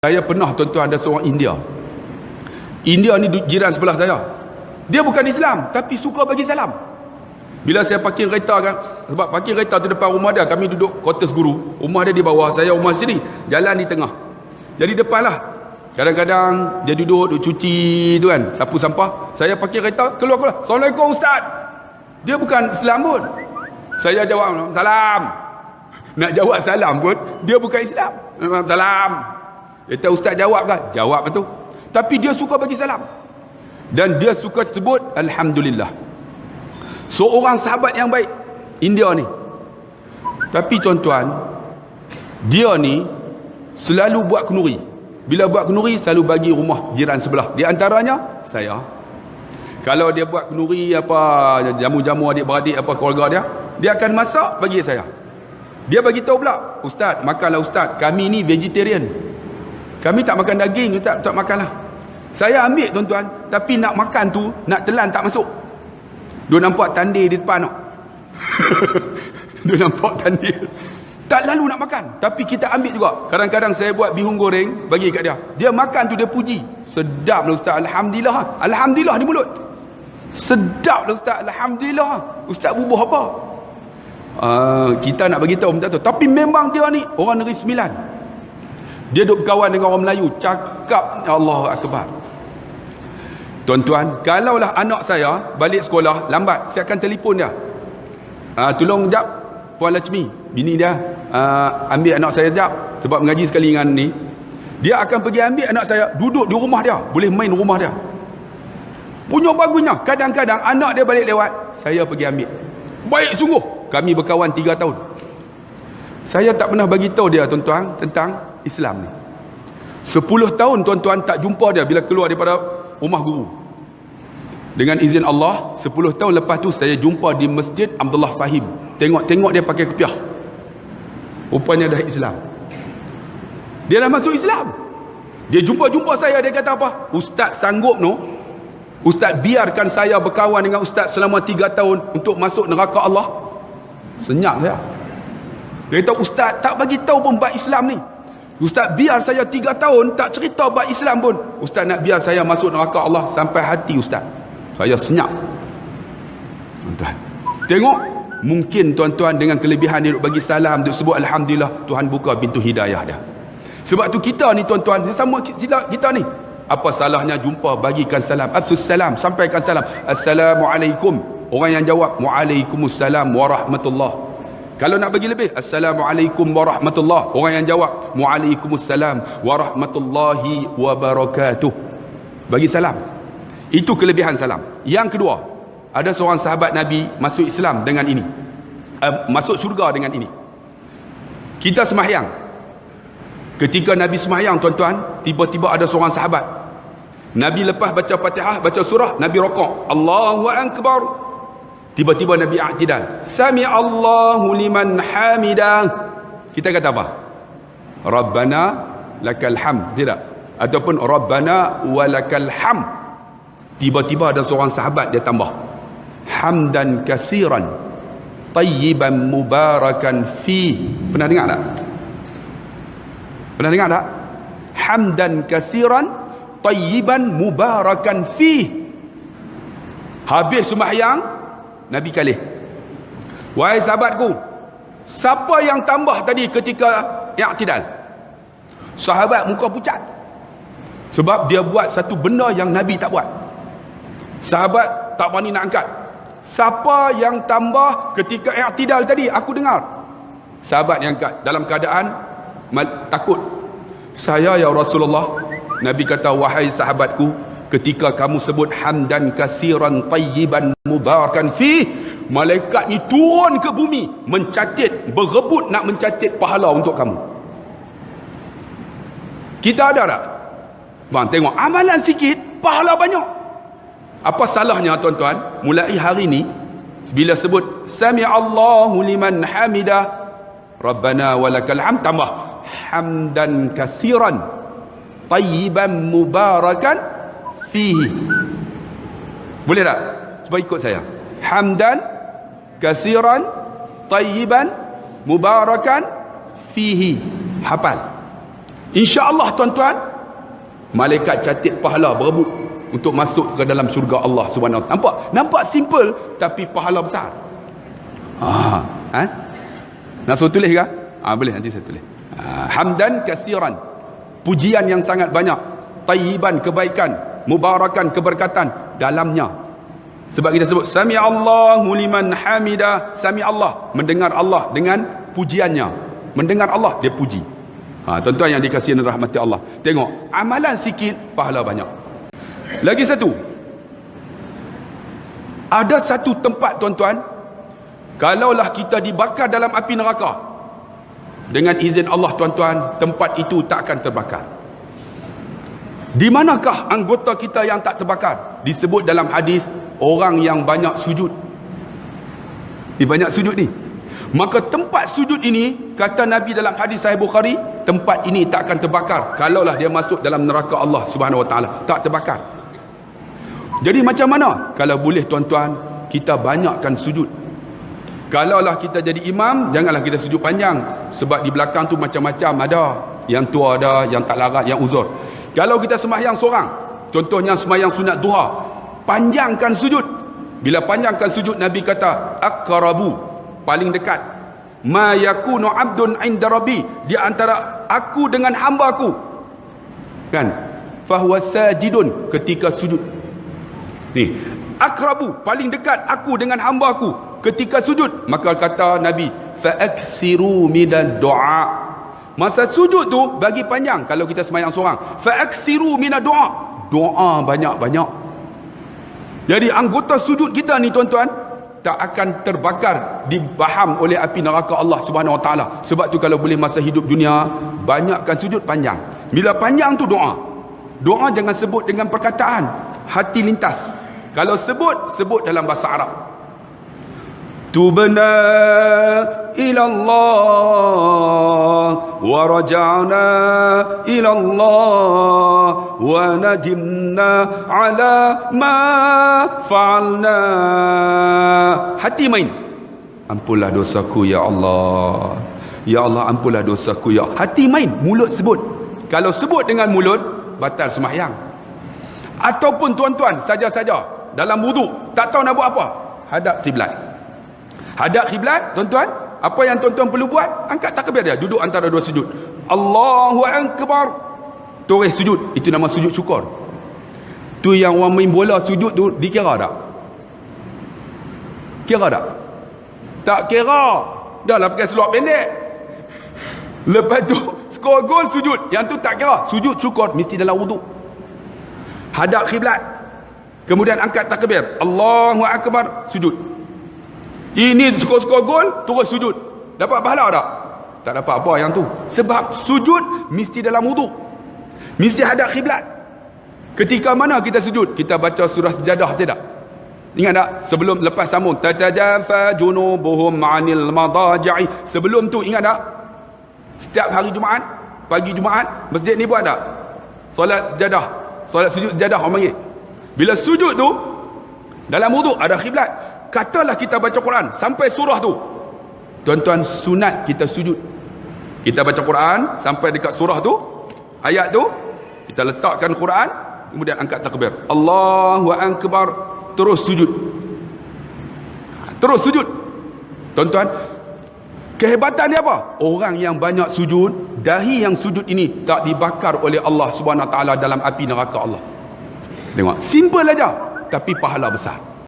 Saya pernah tuan-tuan ada seorang India. India ni jiran sebelah saya. Dia bukan Islam tapi suka bagi salam. Bila saya parkir kereta kan, sebab parkir kereta tu depan rumah dia, kami duduk quarters guru. Rumah dia di bawah, saya rumah sini, jalan di tengah. Jadi depan lah. Kadang-kadang dia duduk cuci tu kan, sapu sampah. Saya parkir kereta, keluar. Assalamualaikum Ustaz. Dia bukan Islam pun. Saya jawab salam. Nak jawab salam pun dia bukan Islam. Salam. Kata Ustaz jawab kan? Jawab betul. Tapi dia suka bagi salam. Dan dia suka sebut Alhamdulillah. Seorang sahabat yang baik, India ni. Tapi tuan-tuan, dia ni selalu buat kenduri. Bila buat kenduri, selalu bagi rumah jiran sebelah. Di antaranya, saya. Kalau dia buat kenduri, apa jamu-jamu adik-beradik, apa keluarga dia, dia akan masak bagi saya. Dia bagi tahu pula, Ustaz, makanlah Ustaz, kami ni vegetarian. Kami tak makan daging, tak makanlah. Saya ambil tuan-tuan, tapi nak makan tu, nak telan tak masuk. Dia nampak tandir di depan tak? Dia nampak tandir. Tak lalu nak makan, tapi kita ambil juga. Kadang-kadang saya buat bihun goreng, bagi kat dia. Dia makan tu, dia puji. Sedap lah Ustaz, Alhamdulillah. Alhamdulillah di mulut. Sedap lah Ustaz, Alhamdulillah. Ustaz bubuh apa? Kita nak bagi tahu, minta tahu. Tapi memang dia ni orang Negeri Sembilan. Dia duduk berkawan dengan orang Melayu, cakap Allahu Akbar. Tuan-tuan, kalaulah anak saya balik sekolah lambat, saya akan telefon dia. Tolong jap Puan Lachmi, bini dia, ambil anak saya jap sebab mengaji sekali dengan ni. Dia akan pergi ambil anak saya, duduk di rumah dia, boleh main rumah dia. Punya bagusnya, kadang-kadang anak dia balik lewat, saya pergi ambil. Baik sungguh, kami berkawan 3 tahun. Saya tak pernah bagi tahu dia tuan-tuan tentang Islam ni. 10 tahun tuan-tuan tak jumpa dia bila keluar daripada rumah guru. Dengan izin Allah, 10 tahun lepas tu saya jumpa di Masjid Abdullah Fahim. Tengok-tengok dia pakai kepiah. Rupanya dah Islam. Dia dah masuk Islam. Dia jumpa saya, dia kata apa? Ustaz sanggup no? Ustaz biarkan saya berkawan dengan Ustaz selama 3 tahun untuk masuk neraka Allah? Senyap saya. Dia kata Ustaz tak bagi tahu pun bab Islam ni. Ustaz biar saya 3 tahun tak cerita bab Islam pun. Ustaz nak biar saya masuk neraka Allah sampai hati Ustaz. Saya senyap. Tuan-tuan, tengok, mungkin tuan-tuan dengan kelebihan dia duk bagi salam, duk sebut Alhamdulillah, Tuhan buka pintu hidayah dia. Sebab tu kita ni tuan-tuan, sama kita ni, apa salahnya jumpa bagikan salam, Assalam, sampaikan salam, Assalamualaikum. Orang yang jawab Waalaikumsalam warahmatullahi. Kalau nak bagi lebih, Assalamualaikum warahmatullahi. Orang yang jawab Waalaikumsalam warahmatullahi wabarakatuh. Bagi salam. Itu kelebihan salam. Yang kedua, ada seorang sahabat Nabi masuk Islam dengan ini, masuk syurga dengan ini. Kita semahyang. Ketika Nabi semahyang tuan-tuan, tiba-tiba ada seorang sahabat. Nabi lepas baca Fatihah, baca surah, Nabi rokok, Allahu Akbar. Tiba-tiba Nabi i'tidal, Sami Allahu liman hamidah. Kita kata apa? Rabbana lakal hamd, tidak? Ataupun Rabbana walakal hamd. Tiba-tiba ada seorang sahabat dia tambah, hamdan kasiran tayyiban mubarakan fi. Pernah dengar tak? Pernah dengar tak? Hamdan kasiran tayyiban mubarakan fi. Habis sembahyang, Nabi kalih, wahai sahabatku, siapa yang tambah tadi ketika i'tidal? Sahabat muka pucat, sebab dia buat satu benda yang Nabi tak buat. Sahabat tak berani nak angkat. Siapa yang tambah ketika i'tidal tadi? Aku dengar. Sahabat yang angkat dalam keadaan takut. Saya ya Rasulullah. Nabi kata, wahai sahabatku, ketika kamu sebut hamdan kasiran tayyiban mubarakan fi, malaikat ni turun ke bumi mencatat, berebut nak mencatat pahala untuk kamu. Kita ada tak? Bang, tengok amalan sikit, pahala banyak. Apa salahnya tuan-tuan, mulai hari ni bila sebut Sami Allahu liman hamidah, Rabbana walakal hamd, tambah hamdan kasiran tayyiban mubarakan fihi. Boleh tak? Cuba ikut saya. Hamdan kasiran tayyiban mubarakan fihi. Hafal. InsyaAllah tuan-tuan, malaikat catat pahala berebut untuk masuk ke dalam syurga Allah Subhanahu Wa Taala. Nampak simple tapi pahala besar. Nak suruh tulis ke? Boleh, nanti saya tulis. Hamdan kasiran, pujian yang sangat banyak, tayyiban, kebaikan, mubarakan, keberkatan dalamnya. Sebab kita sebut sami Allahu liman hamidah. Sami Allah, mendengar Allah dengan pujiannya. Mendengar Allah, dia puji. Tuan-tuan yang dikasihi dan rahmati Allah, tengok, amalan sikit pahala banyak. Lagi satu, ada satu tempat tuan-tuan, kalaulah kita dibakar dalam api neraka, dengan izin Allah tuan-tuan, tempat itu tak akan terbakar. Di manakah anggota kita yang tak terbakar? Disebut dalam hadis, orang yang banyak sujud. Banyak sujud ni. Maka tempat sujud ini, kata Nabi dalam hadis Sahih Bukhari, tempat ini tak akan terbakar kalaulah dia masuk dalam neraka Allah Subhanahu Wa Taala. Tak terbakar. Jadi macam mana? Kalau boleh tuan-tuan, kita banyakkan sujud. Kalaulah kita jadi imam, janganlah kita sujud panjang. Sebab di belakang tu macam-macam ada. Yang tua ada, yang tak larat, yang uzur. Kalau kita sembahyang seorang, contohnya sembahyang sunat duha, panjangkan sujud. Bila panjangkan sujud, Nabi kata, aqrabu, paling dekat, ma yakunu abdun inda rabbi, di antara aku dengan hamba aku, kan, fahuwa sajidun, ketika sujud. Ni, aqrabu, paling dekat aku dengan hamba aku ketika sujud. Maka kata Nabi, fa'aksiru minad du'a, masa sujud tu bagi panjang. Kalau kita sembahyang seorang, fa'aksiru minad du'a, doa banyak-banyak. Jadi anggota sujud kita ni tuan-tuan tak akan terbakar, dibaham oleh api neraka Allah Subhanahu Wa Taala. Sebab tu kalau boleh masa hidup dunia, banyakkan sujud panjang. Bila panjang tu doa. Doa jangan sebut dengan perkataan, hati lintas. Kalau sebut dalam bahasa Arab. Tubna ila Allah wa raja'na ila Allah wa nadimna ala ma fa'alna. Hati main, ampunlah dosaku ya Allah, ya Allah ampunlah dosaku ya. Hati main, mulut sebut. Kalau sebut dengan mulut, batal sembahyang. Ataupun tuan-tuan saja-saja dalam wuduk, tak tahu nak buat apa, hadap kiblat. Hadap kiblat, tuan-tuan, apa yang tuan-tuan perlu buat? Angkat takbir dia, duduk antara dua sujud. Allahu Akbar, terus sujud. Itu nama sujud syukur. Tu yang orang main bola sujud tu, dikira tak? Kira tak? Tak kira. Dah lah pakai seluar pendek. Lepas tu skor gol sujud, yang tu tak kira. Sujud syukur mesti dalam wuduk. Hadap kiblat, kemudian angkat takbir, Allahu Akbar, sujud. Ini skor-skor gol, terus sujud. Dapat pahala tak? Tak dapat apa yang tu. Sebab sujud mesti dalam wuduk, mesti hadap kiblat. Ketika mana kita sujud? Kita baca surah Sajadah, tidak? Ingat tak? Sebelum, lepas sambung, tatajafa junubuhum 'anil madaji'i. Sebelum tu ingat tak? Setiap hari Jumaat, pagi Jumaat, masjid ni buat tak? Solat Sajadah, solat sujud Sajadah orang panggil. Bila sujud tu dalam wuduk ada kiblat, katalah kita baca Quran sampai surah tu, tuan-tuan, sunat kita sujud. Kita baca Quran sampai dekat surah tu, ayat tu, kita letakkan Quran, kemudian angkat takbir, Allahu Akbar, terus sujud. Terus sujud. Tuan-tuan, kehebatan dia apa? Orang yang banyak sujud, dahi yang sujud ini tak dibakar oleh Allah Subhanahu Wa Taala dalam api neraka Allah. Tengok, simple aja tapi pahala besar.